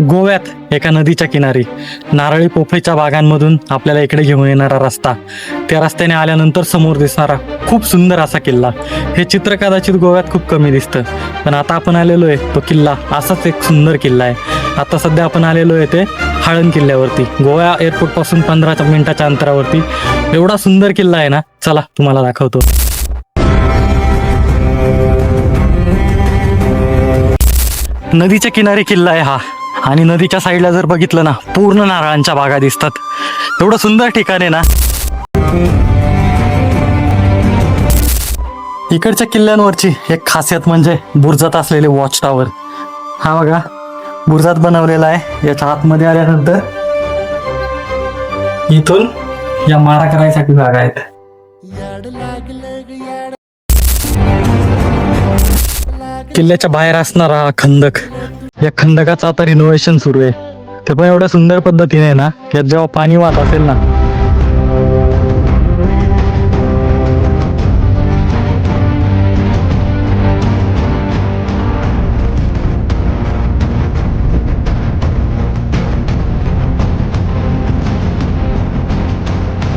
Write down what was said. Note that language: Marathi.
गोव्यात एका नदीच्या किनारी नारळी पोफळीच्या बागांमधून आपल्याला इकडे घेऊन येणारा रस्ता, त्या रस्त्याने आल्यानंतर समोर दिसणारा खूप सुंदर असा किल्ला. हे चित्र कदाचित गोव्यात खूप कमी दिसतं, पण आता आपण आलेलो आहे तो किल्ला असाच एक सुंदर किल्ला आहे. आता सध्या आपण आलेलो आहे ते हाळन किल्ल्यावरती, गोवा एअरपोर्ट पासून 15 मिनिटाच्या अंतरावरती. एवढा सुंदर किल्ला आहे ना, चला तुम्हाला दाखवतो. नदीच्या किनारी किल्ला आहे हा, आणि नदीच्या साईडला जर बघितलं ना, पूर्ण नारळांच्या बागा दिसतात. एवढं सुंदर ठिकाण आहे ना. इकडच्या किल्ल्यांवरची एक खासियत म्हणजे बुरुजात असलेले वॉच टॉवर. हा बघा, बुरुजात बनवलेला आहे. याच्या आतमध्ये आल्यानंतर इथून या मारा करायसाठी जागा आहेत. किल्ल्याच्या बाहेर असणारा हा खंदक, या खंदकाचं आता रिनोव्हेशन सुरू आहे. ते पण एवढ्या सुंदर पद्धतीने ना, यात जेव्हा पाणी वाहत असेल ना,